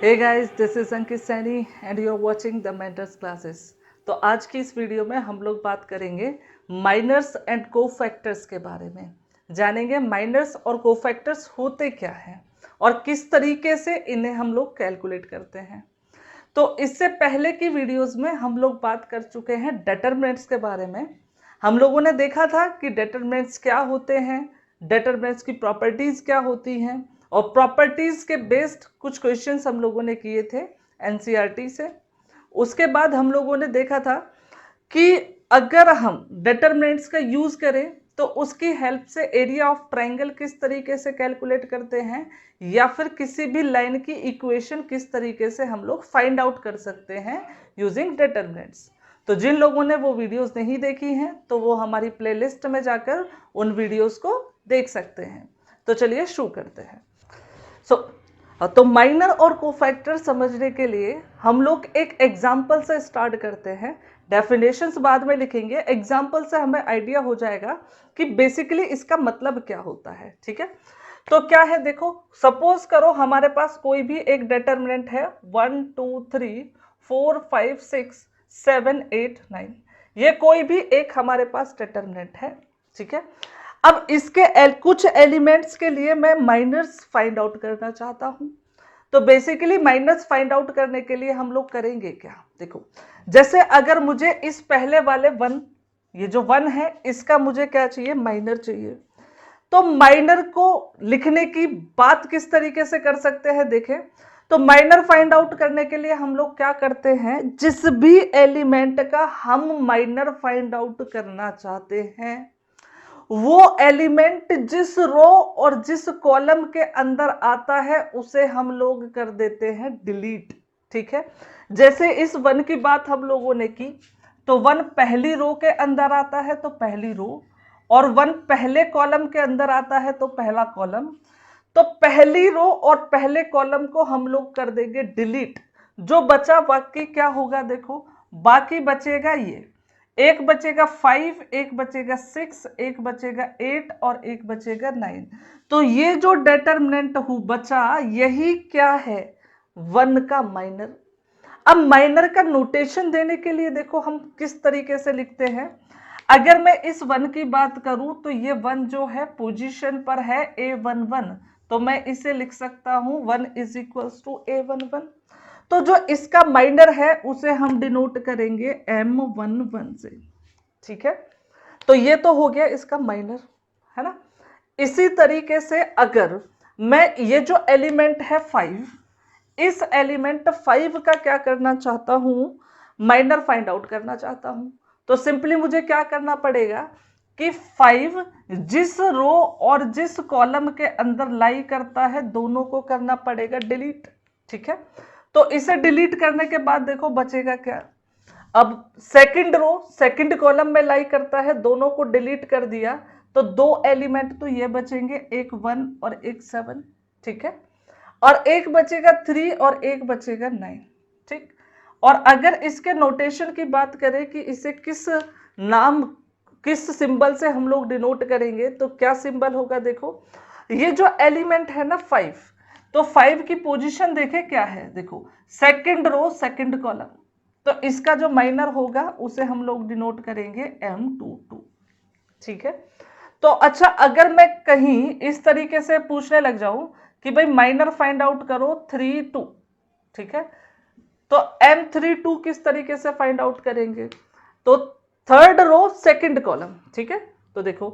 Hey guys, this is Ankit Saini and you are watching the mentors classes. तो आज की इस वीडियो में हम लोग बात करेंगे माइनर्स एंड कोफैक्टर्स के बारे में। जानेंगे माइनर्स और कोफैक्टर्स होते क्या हैं और किस तरीके से इन्हें हम लोग कैलकुलेट करते हैं। तो इससे पहले की वीडियोस में हम लोग बात कर चुके हैं डिटरमिनेंट्स के बारे में। हम लोगों ने देखा था कि डिटरमिनेंट्स क्या होते हैं, डिटरमिनेंट्स की प्रॉपर्टीज क्या होती हैं, और प्रॉपर्टीज के बेस्ड कुछ क्वेश्चंस हम लोगों ने किए थे एनसीईआरटी से। उसके बाद हम लोगों ने देखा था कि अगर हम डिटरमिनेंट्स का यूज करें तो उसकी हेल्प से एरिया ऑफ ट्रायंगल किस तरीके से कैलकुलेट करते हैं, या फिर किसी भी लाइन की इक्वेशन किस तरीके से हम लोग फाइंड आउट कर सकते हैं यूजिंग डिटरमिनेंट्स। तो जिन लोगों ने वो वीडियोस नहीं देखी हैं तो वो हमारी प्लेलिस्ट में जाकर उन वीडियोस को देख सकते हैं। तो चलिए शुरू करते हैं। तो माइनर और कोफैक्टर समझने के लिए हम लोग एक एग्जाम्पल से स्टार्ट करते हैं। डेफिनेशंस बाद में लिखेंगे, एग्जाम्पल से हमें आइडिया हो जाएगा कि बेसिकली इसका मतलब क्या होता है। ठीक है, तो क्या है देखो, सपोज करो हमारे पास कोई भी एक डिटरमिनेंट है 1 2 3 4 5 6 7 8 9, ये कोई भी एक हमारे पास डिटरमिनेंट है। ठीक है, अब इसके कुछ एलिमेंट्स के लिए मैं माइनर्स फाइंड आउट करना चाहता हूं। तो बेसिकली माइनर्स फाइंड आउट करने के लिए हम लोग करेंगे क्या, देखो, जैसे अगर मुझे इस पहले वाले 1, ये जो 1 है, इसका मुझे क्या चाहिए, माइनर चाहिए। तो माइनर को लिखने की बात किस तरीके से कर सकते हैं, देखें तो माइनर फाइंड आउट करने के लिए हम लोग क्या करते हैं, जिस भी एलिमेंट का हम माइनर फाइंड आउट करना चाहते हैं वो एलिमेंट जिस रो और जिस कॉलम के अंदर आता है उसे हम लोग कर देते हैं डिलीट। ठीक है, जैसे इस 1 की बात हम लोगों ने की, तो 1 पहली रो के अंदर आता है तो पहली रो, और 1 पहले कॉलम के अंदर आता है तो पहला कॉलम। तो पहली रो और पहले कॉलम को हम लोग कर देंगे डिलीट। जो बचा बाकी क्या होगा, देखो बाकी बचेगा ये, एक बचेगा 5, एक बचेगा 6, एक बचेगा 8 और एक बचेगा 9। तो ये जो डिटरमिनेंट बचा यही क्या है, 1 का माइनर। अब माइनर का नोटेशन देने के लिए देखो हम किस तरीके से लिखते हैं। अगर मैं इस 1 की बात करूं तो ये 1 जो है पोजीशन पर है A11, तो मैं इसे लिख सकता हूं 1 इज इक्वल्स टू A11। तो जो इसका माइनर है उसे हम डिनोट करेंगे M11 से। ठीक है, तो ये तो हो गया इसका माइनर, है ना। इसी तरीके से अगर मैं ये जो एलिमेंट है 5, इस एलिमेंट 5 का क्या करना चाहता हूं, माइनर फाइंड आउट करना चाहता हूं, तो सिंपली मुझे क्या करना पड़ेगा कि 5 जिस रो और जिस कॉलम के अंदर लाई करता है दोनों को करना पड़ेगा डिलीट। ठीक है, तो इसे डिलीट करने के बाद देखो बचेगा क्या, अब सेकंड रो सेकंड कॉलम में लाई करता है, दोनों को डिलीट कर दिया तो 2 एलिमेंट तो ये बचेंगे, एक 1 और एक 7। ठीक है, और एक बचेगा 3 और एक बचेगा 9। ठीक, और अगर इसके नोटेशन की बात करें कि इसे किस नाम किस सिंबल से हम लोग डिनोट करेंगे, तो क्या सिंबल होगा, देखो ये जो एलिमेंट है ना 5, तो 5 की पोजीशन देखे क्या है, देखो सेकंड रो सेकंड कॉलम, तो इसका जो माइनर होगा उसे हम लोग डिनोट करेंगे M22। ठीक है, तो अच्छा अगर मैं कहीं इस तरीके से पूछने लग जाऊं कि भाई माइनर फाइंड आउट करो 3 2, ठीक है, तो M32 किस तरीके से फाइंड आउट करेंगे, तो थर्ड रो सेकंड कॉलम। ठीक है, तो देखो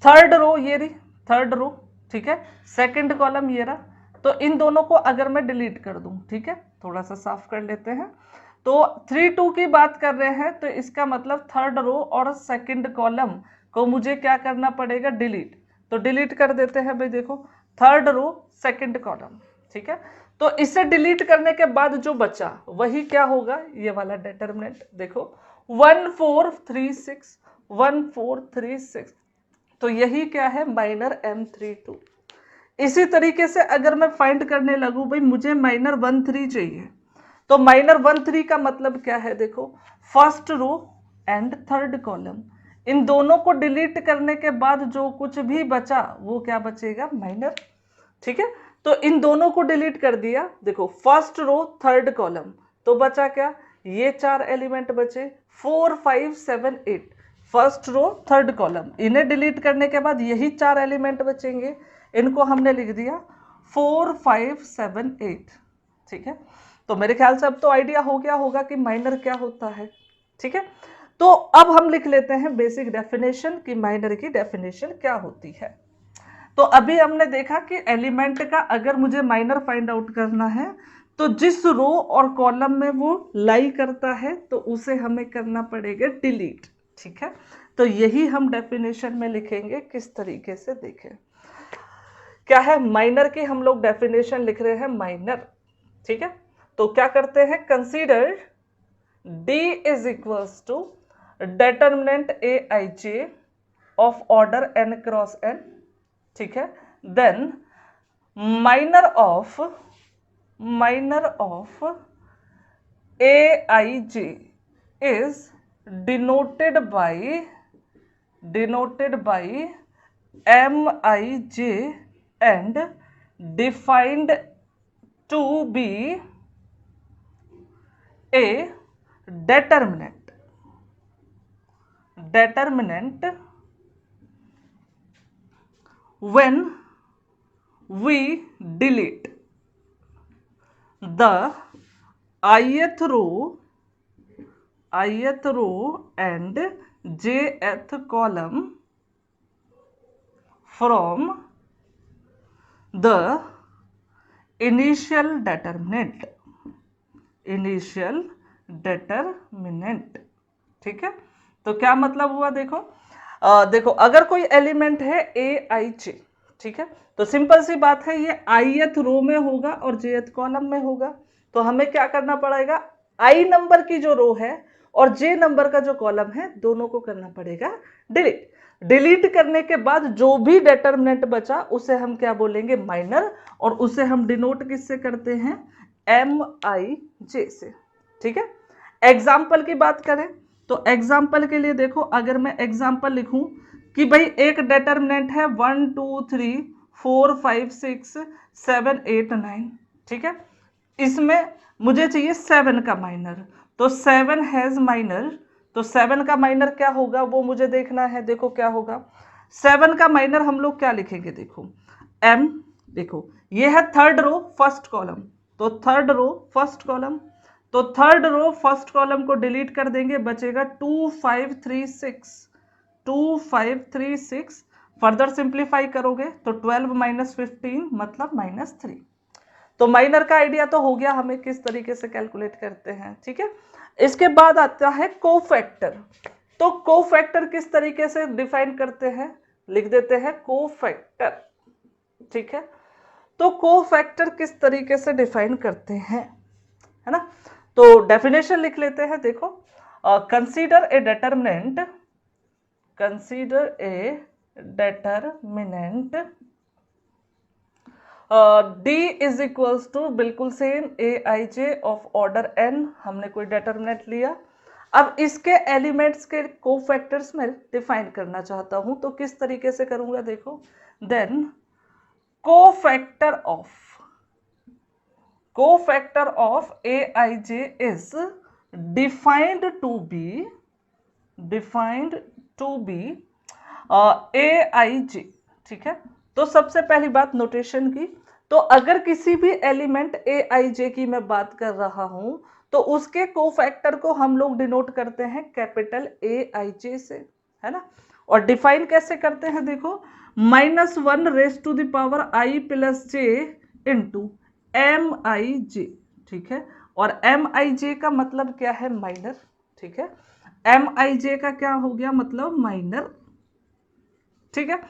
थर्ड रो ये रही, थर्ड रो, ठीक है, सेकंड कॉलम ये रहा, तो इन दोनों को अगर मैं डिलीट कर दूं, ठीक है, थोड़ा सा साफ कर लेते हैं, तो 3 2 की बात कर रहे हैं तो इसका मतलब थर्ड रो और सेकंड कॉलम को मुझे क्या करना पड़ेगा, डिलीट। तो डिलीट कर देते हैं भाई, देखो थर्ड रो सेकंड कॉलम। ठीक है, तो इसे डिलीट करने के बाद जो बचा वही क्या होगा, ये वाला डिटरमिनेंट, देखो 1 4 3 6 1 4 3 6, तो यही क्या है, माइनर M32। इसी तरीके से अगर मैं फाइंड करने लगूं भाई मुझे माइनर 1 3 चाहिए, तो माइनर 1 3 का मतलब क्या है, देखो first row and third column, इन दोनों को डिलीट करने के बाद जो कुछ भी बचा वो क्या बचेगा, माइनर। ठीक है, तो इन दोनों को डिलीट कर दिया, देखो फर्स्ट रो थर्ड कॉलम, तो बचा क्या, ये 4 एलिमेंट बचे 4 5 7 8, फर्स्ट रो थर्ड कॉलम, इन्हें डिलीट करने के बाद यही 4 एलिमेंट बचेंगे, इनको हमने लिख दिया 4 5 7 8। ठीक है, तो मेरे ख्याल से अब तो आइडिया हो गया होगा कि माइनर क्या होता है। ठीक है, तो अब हम लिख लेते हैं बेसिक डेफिनेशन कि माइनर की डेफिनेशन क्या होती है। तो अभी हमने देखा कि एलिमेंट का अगर मुझे माइनर फाइंड आउट करना है तो जिस रो और कॉलम में वो लाई करता है तो उसे हमें करना पड़ेगा डिलीट। ठीक है, तो यही हम डेफिनेशन में लिखेंगे, किस तरीके से देखें क्या है माइनर की, हम लोग डेफिनेशन लिख रहे हैं माइनर। ठीक है, तो क्या करते हैं, consider D is equals to determinant Aij of order n cross n। ठीक है, then minor of Aij is denoted by Mij and defined to be a determinant when we delete the ith row and jth column from the initial determinant। ठीक है, तो क्या मतलब हुआ, देखो देखो अगर कोई एलिमेंट है Aij, ठीक है, तो सिंपल सी बात है ये ith रो में होगा और jth कॉलम में होगा, तो हमें क्या करना पड़ेगा, i नंबर की जो रो है और j नंबर का जो कॉलम है दोनों को करना पड़ेगा डिलीट करने के बाद जो भी डेटर्मिनेंट बचा उसे हम क्या बोलेंगे, माइनर, और उसे हम डिनोट किससे करते हैं, Mij से। ठीक है, एग्जाम्पल की बात करें तो एग्जाम्पल के लिए देखो, अगर मैं एग्जाम्पल लिखूं कि भाई एक डेटर्मिनेंट है 1 2 3 4 5 6 7 8 9। ठीक है, इसमें मुझे चाहिए 7 का माइनर, तो 7 हैज माइनर, तो 7 का माइनर क्या होगा वो मुझे देखना है। देखो क्या होगा, 7 का माइनर हम लोग क्या लिखेंगे, देखो m, देखो ये है थर्ड रो फर्स्ट कॉलम, तो थर्ड रो फर्स्ट कॉलम, तो थर्ड रो फर्स्ट कॉलम को डिलीट कर देंगे, बचेगा 2 5 3 6। फर्दर सिंप्लीफाई करोगे तो 12 माइनस 15 मतलब -3। तो माइनर का आइडिया तो हो गया हमें किस तरीके से कैलकुलेट करते हैं। ठीक है, इसके बाद आता है कोफैक्टर। तो कोफैक्टर किस तरीके से डिफाइन करते हैं, लिख देते हैं कोफैक्टर। ठीक है, तो कोफैक्टर किस तरीके से डिफाइन करते हैं, है ना, तो डेफिनेशन लिख लेते हैं। देखो consider a determinant D is equals to बिल्कुल same Aij of order n, हमने कोई डेटर्मिनेंट लिया। अब इसके एलिमेंट्स के कोफैक्टर्स में डिफाइन करना चाहता हूं तो किस तरीके से करूंगा, देखो then cofactor of Aij is defined to be Aij। ठीक है, तो सबसे पहली बात नोटेशन की, तो अगर किसी भी एलिमेंट Aij की मैं बात कर रहा हूं तो उसके कोफैक्टर को हम लोग डिनोट करते हैं कैपिटल Aij से, है ना, और डिफाइन कैसे करते हैं, देखो -1 raise to the power i plus j into Mij। ठीक है, और Mij का मतलब क्या है, माइनर। ठीक है, Mij का क्या हो गया, मतलब माइनर। ठीक है,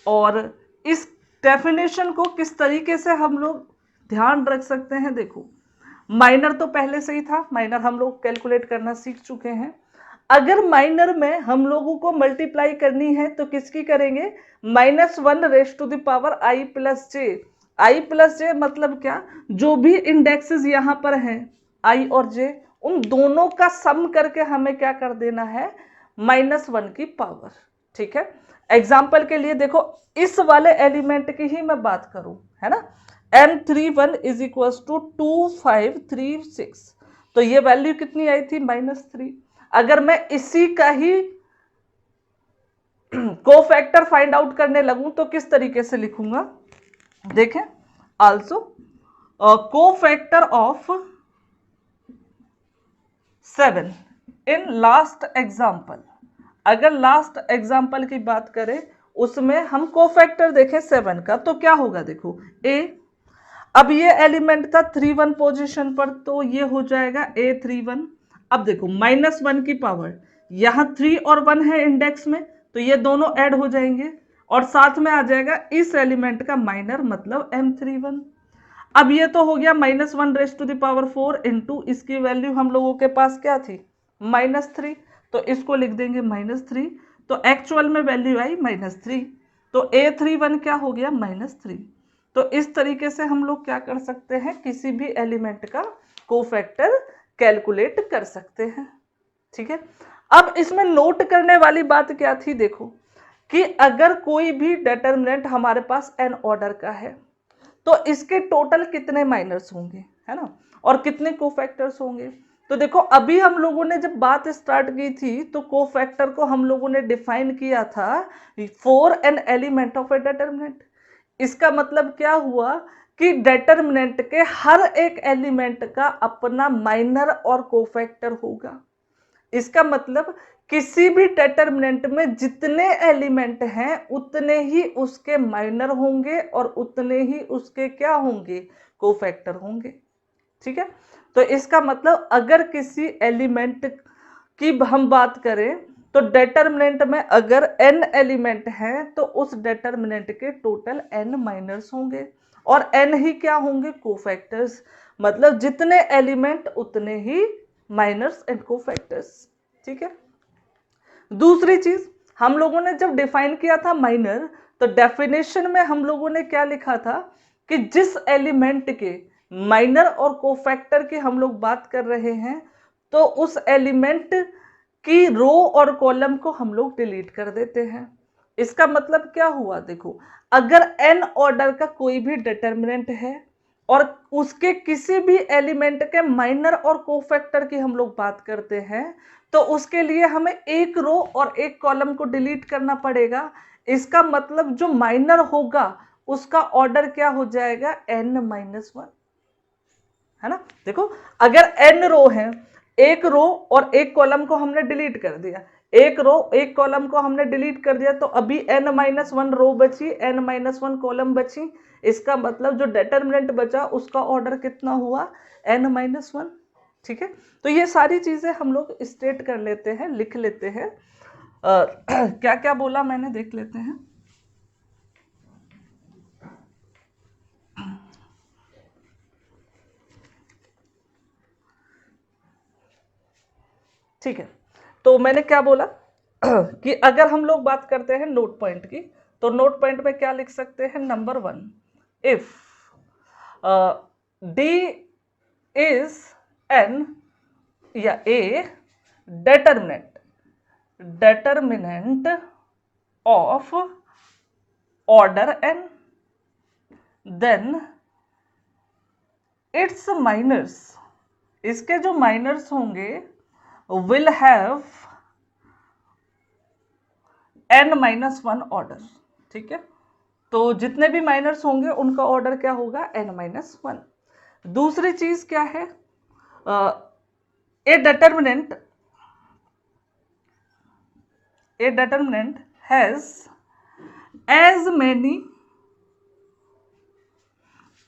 और इस डेफिनेशन को किस तरीके से हम लोग ध्यान रख सकते हैं, देखो माइनर तो पहले से ही था, माइनर हम लोग कैलकुलेट करना सीख चुके हैं। अगर माइनर में हम लोगों को मल्टीप्लाई करनी है तो किसकी करेंगे, -1 raise to the power i plus j मतलब क्या, जो भी इंडेक्सेस यहाँ पर हैं i और j, उन दोनों का सम करके हमें क्या कर देना है, -1 की पावर। ठीक है, एग्जाम्पल के लिए देखो इस वाले एलिमेंट की ही मैं बात करूं, है ना, M31 इज इक्वल टू 2536। तो ये वैल्यू कितनी आई थी? -3। अगर मैं इसी का ही कोफैक्टर फाइंड आउट करने लगूं तो किस तरीके से लिखूंगा? देखें, also cofactor of 7 in last example. अगर लास्ट एग्जाम्पल की बात करें उसमें हम कोफैक्टर देखें 7 का, तो क्या होगा? देखो A, अब ये एलिमेंट था 3 1 पोजीशन पर, तो ये हो जाएगा A31। अब देखो -1 की पावर, यहां 3 और 1 है इंडेक्स में, तो ये दोनों ऐड हो जाएंगे और साथ में आ जाएगा इस एलिमेंट का माइनर, मतलब M31। अब ये तो हो गया -1⁴ इंटू इसकी वैल्यू हम लोगों के पास क्या थी? -3, तो इसको लिख देंगे -3। तो एक्चुअल में वैल्यू आई -3, तो A31 क्या हो गया? -3। तो इस तरीके से हम लोग क्या कर सकते हैं? किसी भी एलिमेंट का कोफैक्टर कैलकुलेट कर सकते हैं। ठीक है, अब इसमें नोट करने वाली बात क्या थी? देखो कि अगर कोई भी डिटरमिनेंट हमारे पास n ऑर्डर का है तो इसके टोटल कितने माइनर्स होंगे, है ना, और कितने कोफैक्टर्स होंगे? तो देखो अभी हम लोगों ने जब बात स्टार्ट की थी तो कोफैक्टर को हम लोगों ने डिफाइन किया था for an element of A determinant. इसका मतलब क्या हुआ कि डिटरमिनेंट के हर एक एलिमेंट का अपना माइनर और कोफैक्टर होगा। इसका मतलब किसी भी डिटरमिनेंट में जितने एलिमेंट हैं उतने ही उसके माइनर होंगे और उतने ही उसके क्या होंगे? कोफैक्टर होंगे। ठीक है, तो इसका मतलब अगर किसी एलिमेंट की हम बात करें तो डिटरमिनेंट में अगर n एलिमेंट हैं तो उस डिटरमिनेंट के टोटल n माइनर्स होंगे और n ही क्या होंगे? कोफैक्टर्स। मतलब जितने एलिमेंट उतने ही माइनर्स एंड कोफैक्टर्स। ठीक है, दूसरी चीज हम लोगों ने जब डिफाइन किया था माइनर, तो डेफिनेशन में हम लोगों ने क्या लिखा था कि जिस एलिमेंट के माइनर और कोफैक्टर की हम लोग बात कर रहे हैं तो उस एलिमेंट की रो और कॉलम को हम लोग डिलीट कर देते हैं। इसका मतलब क्या हुआ? देखो अगर n ऑर्डर का कोई भी डिटरमिनेंट है और उसके किसी भी एलिमेंट के माइनर और कोफैक्टर की हम लोग बात करते हैं तो उसके लिए हमें एक रो और एक कॉलम को डिलीट करना पड़ेगा। इसका मतलब जो माइनर होगा उसका ऑर्डर क्या हो जाएगा? n-1, है ना। देखो अगर n रो है, एक रो और एक कॉलम को हमने डिलीट कर दिया, एक रो एक कॉलम को हमने डिलीट कर दिया, तो अभी n-1 रो बची, n-1 कॉलम बची। इसका मतलब जो डिटरमिनेंट बचा उसका ऑर्डर कितना हुआ? n-1। ठीक है, तो ये सारी चीजें हम लोग स्टेट कर लेते हैं, लिख लेते हैं। क्या क्या बोला मैंने, देख लेते हैं। ठीक है, तो मैंने क्या बोला कि अगर हम लोग बात करते हैं नोट पॉइंट की, तो नोट पॉइंट में क्या लिख सकते हैं? Number 1, if D is n या a determinant of order n, then its minors, इसके जो माइनर्स होंगे will have n-1 ऑर्डर। ठीक है, तो जितने भी माइनर्स होंगे उनका ऑर्डर क्या होगा? n-1। दूसरी चीज क्या है? ए determinant has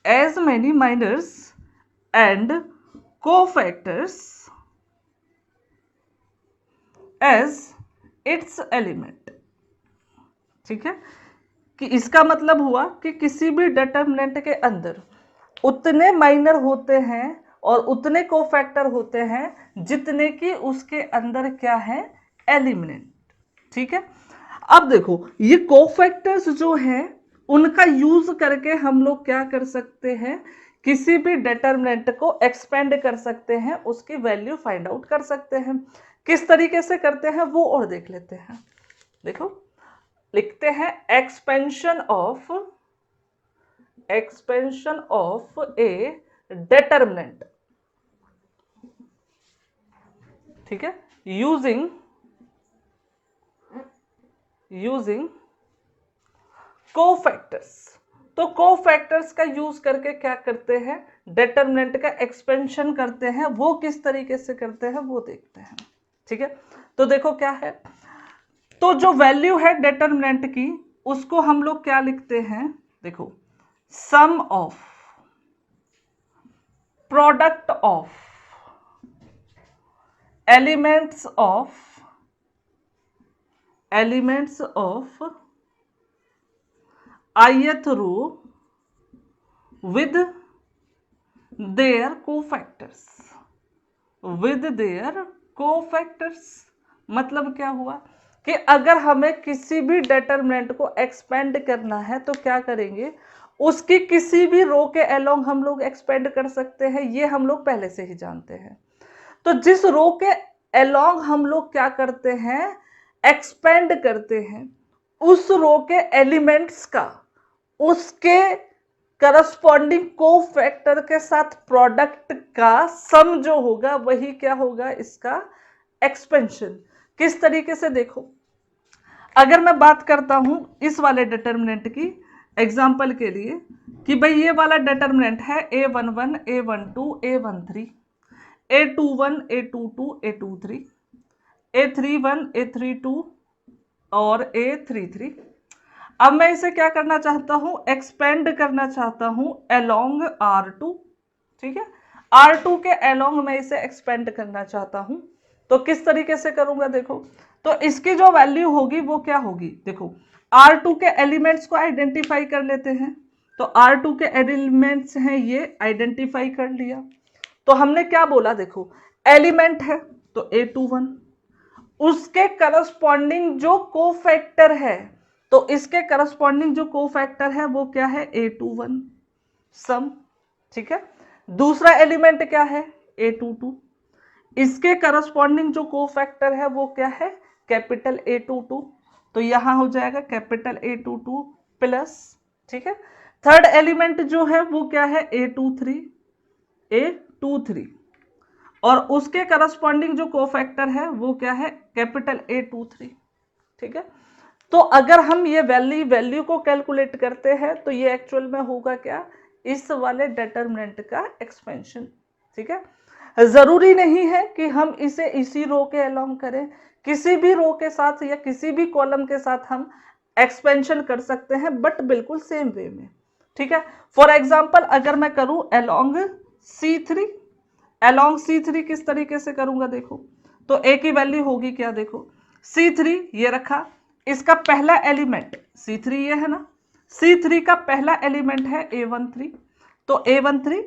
as many minors and cofactors as its element। ठीक है, कि इसका मतलब हुआ कि किसी भी डिटरमिनेंट के अंदर उतने माइनर होते हैं और उतने कोफैक्टर होते हैं जितने कि उसके अंदर क्या है? एलिमेंट। ठीक है, अब देखो ये कोफैक्टर्स जो हैं उनका यूज करके हम लोग क्या कर सकते हैं? किसी भी डिटरमिनेंट को एक्सपेंड कर सकते हैं, उसकी वैल्यू फाइंड आउट कर सकते हैं। किस तरीके से करते हैं वो और देख लेते हैं। देखो लिखते हैं expansion of expansion of A determinant, ठीक है, यूजिंग कोफैक्टर्स। तो कोफैक्टर्स का यूज करके क्या करते हैं, डेटर्मिनेंट का एक्सपेंशन करते हैं। वो किस तरीके से करते हैं वो देखते हैं, ठीक है। तो देखो क्या है, तो जो वैल्यू है डेटर्मिनेंट की उसको हम लोग क्या लिखते हैं, देखो sum of product of elements of ith row with their cofactors। मतलब क्या हुआ कि अगर हमें किसी भी डेटर्मिनेंट को एक्सपेंड करना है तो क्या करेंगे, उसकी किसी भी रो के अलोंग हम लोग एक्सपेंड कर सकते हैं, ये हम लोग पहले से ही जानते हैं। तो जिस रो के अलोंग हम लोग क्या करते हैं, एक्सपेंड करते हैं, उस रो के एलिमेंट्स का उसके करस्पॉन्डिंग कोफैक्टर के साथ प्रोडक्ट का सम जो होगा वही क्या होगा, इसका एक्सपेंशन। किस तरीके से, देखो अगर मैं बात करता हूं इस वाले डिटर्मिनेंट की एग्जांपल के लिए कि भाई ये वाला डिटर्मिनेंट है a11 a12 a13 a21 a22 a23 a31 a32 और a33। अब मैं इसे क्या करना चाहता हूं, एक्सपेंड करना चाहता हूं अलोंग R2, ठीक है, R2 के अलोंग मैं इसे एक्सपेंड करना चाहता हूं। तो किस तरीके से करूंगा, देखो तो इसकी जो वैल्यू होगी वो क्या होगी, देखो R2 के एलिमेंट्स को आइडेंटिफाई कर लेते हैं। तो R2 के एलिमेंट्स हैं ये, आइडेंटिफाई कर लिया। तो हमने क्या बोला, देखो एलिमेंट है तो A21, उसके करस्पॉन्डिंग जो कोफैक्टर है, तो इसके करस्पॉन्डिंग जो कोफैक्टर है वो क्या है, A21 सम, ठीक है। दूसरा एलिमेंट क्या है, A22, इसके करस्पॉन्डिंग जो कोफैक्टर है वो क्या है, कैपिटल A22। तो यहां हो जाएगा कैपिटल A22 प्लस, ठीक है। थर्ड एलिमेंट जो है वो क्या है, A23 और उसके करस्पॉन्डिंग जो कोफैक्टर है वो क्या है, कैपिटल A23, ठीक है। तो अगर हम ये वैल्यू को कैलकुलेट करते हैं तो ये एक्चुअल में होगा क्या, इस वाले डेटर्मिनेंट का एक्सपेंशन, ठीक है। जरूरी नहीं है कि हम इसे इसी रो के अलोंग करें, किसी भी रो के साथ या किसी भी कॉलम के साथ हम एक्सपेंशन कर सकते हैं, बट बिल्कुल सेम वे में, ठीक है। फॉर एग्जाम्पल अगर मैं करूं अलोंग C3 किस तरीके से करूंगा, देखो तो A की वैल्यू होगी क्या, देखो C3 ये रखा, इसका पहला एलिमेंट C3 ये है ना, C3 का पहला एलिमेंट है A13, तो A13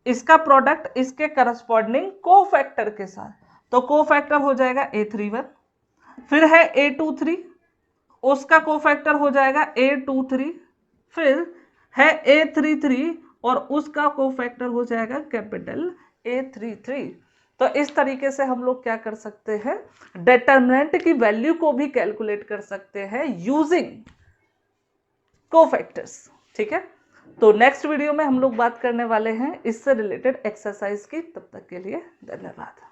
इसका प्रोडक्ट इसके करस्पॉन्डिंग कोफैक्टर के साथ, तो कोफैक्टर हो जाएगा A31। फिर है A23, उसका कोफैक्टर हो जाएगा A23। फिर है A33 और उसका कोफैक्टर हो जाएगा कैपिटल A33। तो इस तरीके से हम लोग क्या कर सकते हैं, डेटर्मिनेंट की वैल्यू को भी कैलकुलेट कर सकते हैं यूजिंग कोफैक्टर्स, ठीक है। तो नेक्स्ट वीडियो में हम लोग बात करने वाले हैं इससे रिलेटेड एक्सरसाइज की। तब तक के लिए धन्यवाद।